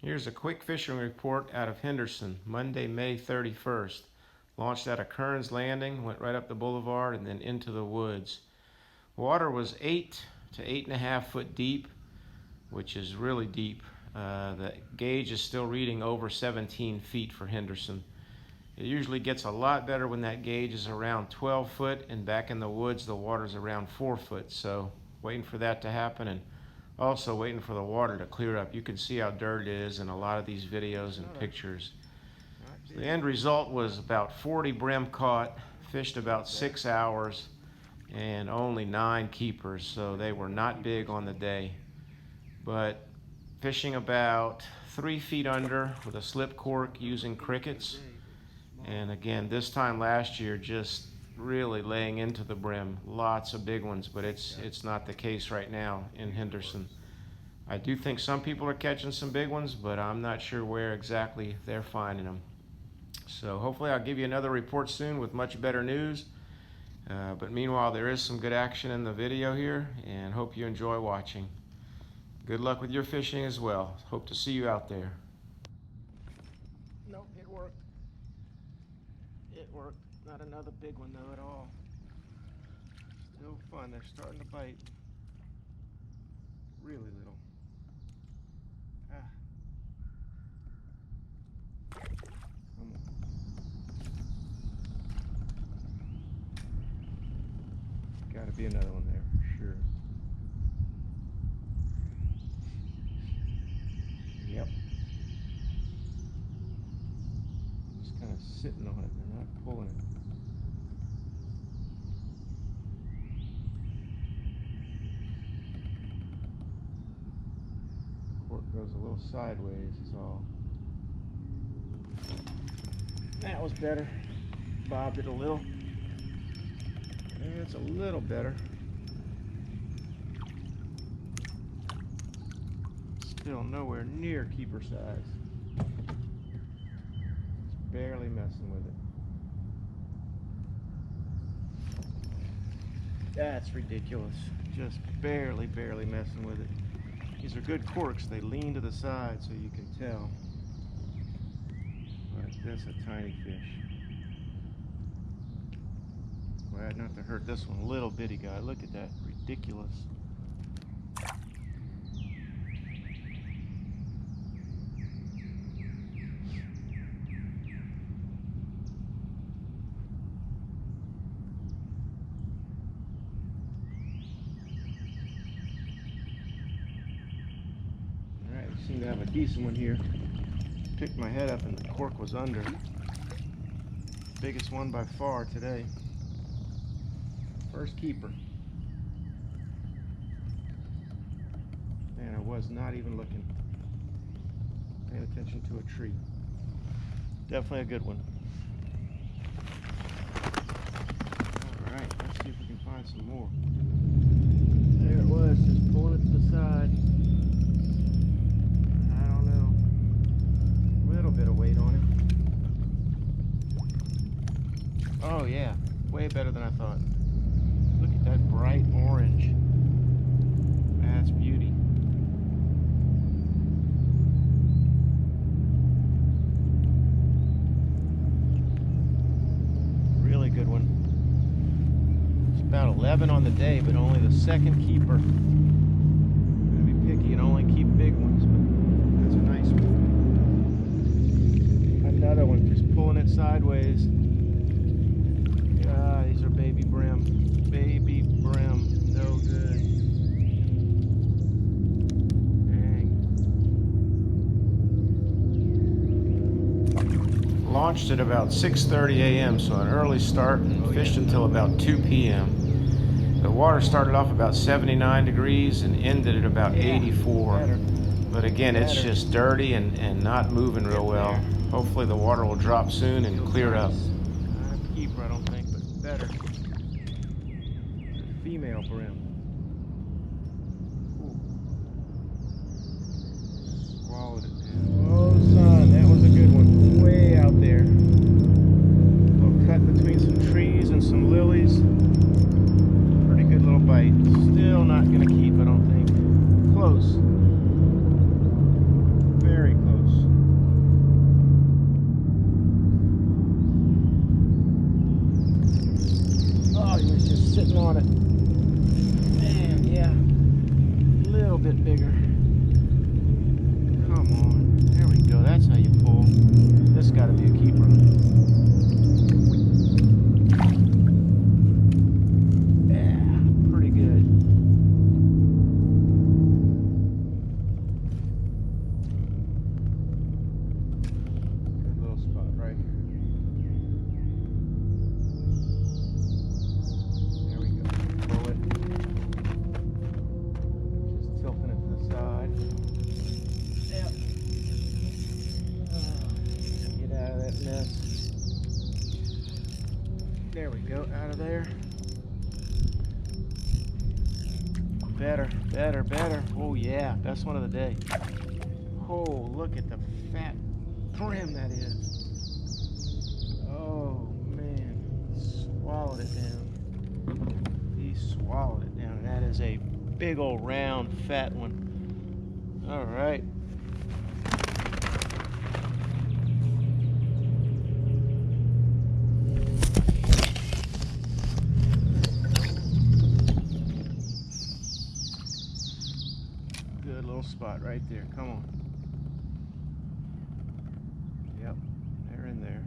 Here's a quick fishing report out of Henderson, Monday, May 31st. Launched out of Kearns Landing, went right up the boulevard and then into the woods. Water was 8 to 8.5 foot deep, which is really deep. The gauge is still reading over 17 feet for Henderson. It usually gets a lot better when that gauge is around 12 foot, and back in the woods the water's around 4 foot. So waiting for that to happen, and also waiting for the water to clear up. You can see how dirty it is in a lot of these videos and pictures. So the end result was about 40 brim caught, fished about 6 hours, and only 9 keepers, so they were not big on the day. But fishing about 3 feet under with a slip cork using crickets. And again, this time last year, just really laying into the brim. Lots of big ones, but it's not the case right now in Henderson. I do think some people are catching some big ones, but I'm not sure where exactly they're finding them. So hopefully I'll give you another report soon with much better news. But meanwhile, there is some good action in the video here, and hope you enjoy watching. Good luck with your fishing as well. Hope to see you out there. Nope, it worked. It worked. Not another big one though at all. Still fun. They're starting to bite. Really little. Come on. Gotta be another one there for sure. Yep. Just kind of sitting on it. They're not pulling it. Cork goes a little sideways is all. That was better. Bobbed it a little. It's a little better. Still nowhere near keeper size. Just barely messing with it. That's ridiculous. Just barely messing with it. These are good corks. They lean to the side so you can tell. But that's a tiny fish. Glad not to hurt this one. Little bitty guy. Look at that. Ridiculous. Alright, we seem to have a decent one here. Picked my head up and the cork was under. Biggest one by far today. First keeper. And I was not even looking. Paying attention to a tree. Definitely a good one. Alright, let's see if we can find some more. There it was, just pulling it to the side. I don't know. A little bit of weight on it. Oh yeah, way better than I thought. Look at that bright orange. That's beauty. Really good one. It's about 11 on the day, but only the second keeper. I'm gonna be picky and only keep big ones, but that's a nice one. Another one, just pulling it sideways. These are baby brim. Baby brim, no good. Dang. Launched at about 6:30 a.m., so an early start, and fished until about 2 p.m. The water started off about 79 degrees and ended at about 84. But again, it's just dirty and not moving real well. Hopefully the water will drop soon and clear up. Not a keeper, I don't think, but better. Female brim. Ooh. Swallowed it down. Oh son, that was a good one. Way out there. Little cut between some trees and some lilies. Pretty good little bite. Still not gonna keep, I don't think. Close. Very close. There we go, out of there. Better, better, better. Oh yeah, best one of the day. Oh, look at the fat brim that is. Oh man, swallowed it down. He swallowed it down, and that is a big old round fat one. All right. Good little spot right there. Come on. Yep, they're in there.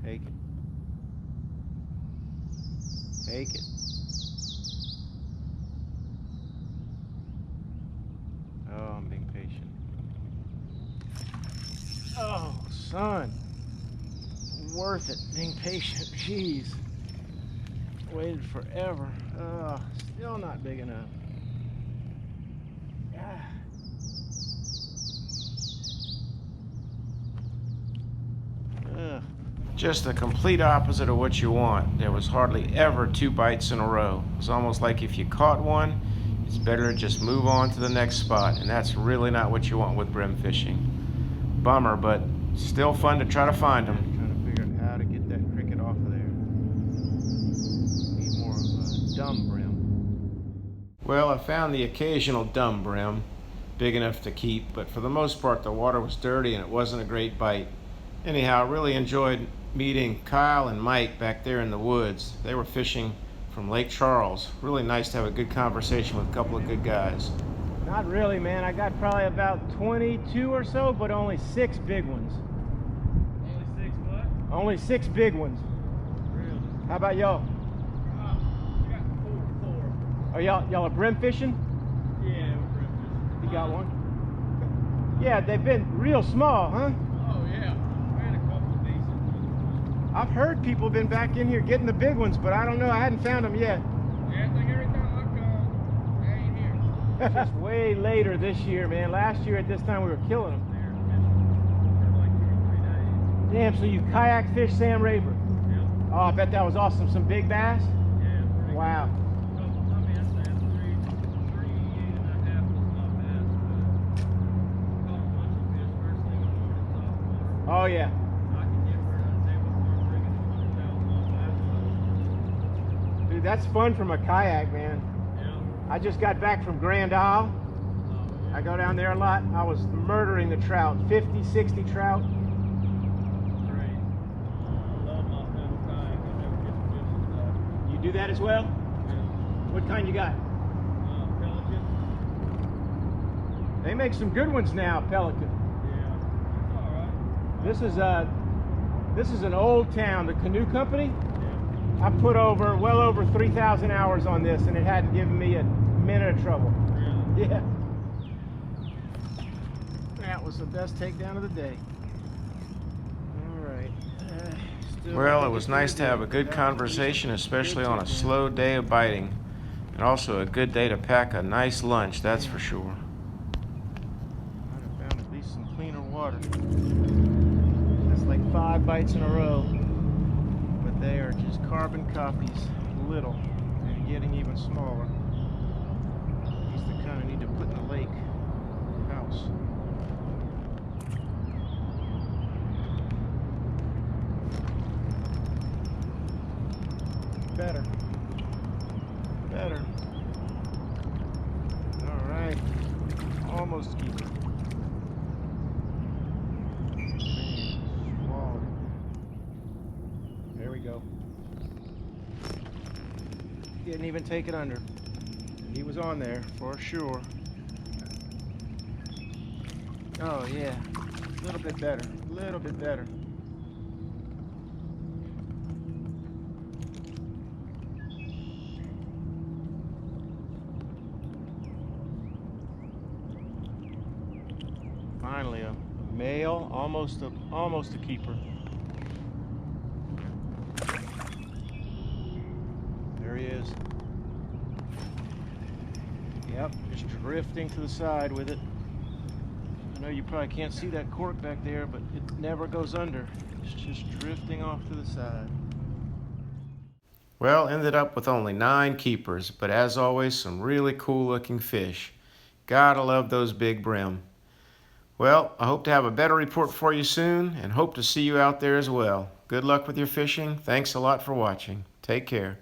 Take it. Take it. Oh, I'm being patient. Oh, son. Worth it being patient. Jeez. Waited forever. Still not big enough. Ah. Ugh. Just the complete opposite of what you want. There was hardly ever 2 bites in a row. It was almost like if you caught one, it's better to just move on to the next spot, and that's really not what you want with brim fishing. Bummer, but still fun to try to find them. Trying to figure out how to get that cricket off of there. Need more of a dumb brim. Well, I found the occasional dumb brim, big enough to keep, but for the most part the water was dirty and it wasn't a great bite. Anyhow, I really enjoyed meeting Kyle and Mike back there in the woods. They were fishing from Lake Charles. Really nice to have a good conversation with a couple of good guys. Not really, man. I got probably about 22 or so, but only 6 big ones. Only 6 what? Only 6 big ones. Really? How about y'all? I got 4. Are y'all are brim fishing? Yeah, we're brim fishing. You got one? Yeah, they've been real small, huh? Oh yeah, we had a couple of decent ones. I've heard people been back in here getting the big ones, but I don't know. I hadn't found them yet. Yeah, I think every time I come, they ain't here. It's just way later this year, man. Last year at this time we were killing them. They're fishing for like 2 or 3 days. Damn, so you kayak fish Sam Rayburn? Yeah. Oh, I bet that was awesome. Some big bass? Yeah, pretty Wow. good. I mean, I'd say 3.5 was not bad, but caught a bunch of fish first thing in the morning, soft water. Oh, yeah. I can get where I'd say with more rigging 100,000 bass. Dude, that's fun from a kayak, man. Yeah. I just got back from Grand Isle. Oh, yeah. I go down there a lot. I was murdering the trout. 50, 60 trout. Great. I love my pedal kayak. I never get to fish and stuff. You do that as well? Yeah. What kind you got? Pelican. They make some good ones now, Pelican. Yeah. It's all right. This is an old town, the canoe company. Yeah. I put well over 3,000 hours on this, and it hadn't given me a minute of trouble. Really? Yeah. That was the best takedown of the day. All right. Well, it was nice to have a good conversation, especially on a slow day of biting, and also a good day to pack a nice lunch, that's for sure. Might have found at least some cleaner water. That's like 5 bites in a row, but they are just carbon copies, little, and getting even smaller. These the kind I need to put in the lake house. Better. Better. All right. Almost keep it. Man, swallowed it. There we go. Didn't even take it under. He was on there for sure. Oh yeah. A little bit better. A little bit better. Finally, a male, almost a keeper. There he is. Yep, just drifting to the side with it. I know you probably can't see that cork back there, but it never goes under. It's just drifting off to the side. Well, ended up with only 9 keepers, but as always, some really cool looking fish. Gotta love those big brim. Well, I hope to have a better report for you soon and hope to see you out there as well. Good luck with your fishing. Thanks a lot for watching. Take care.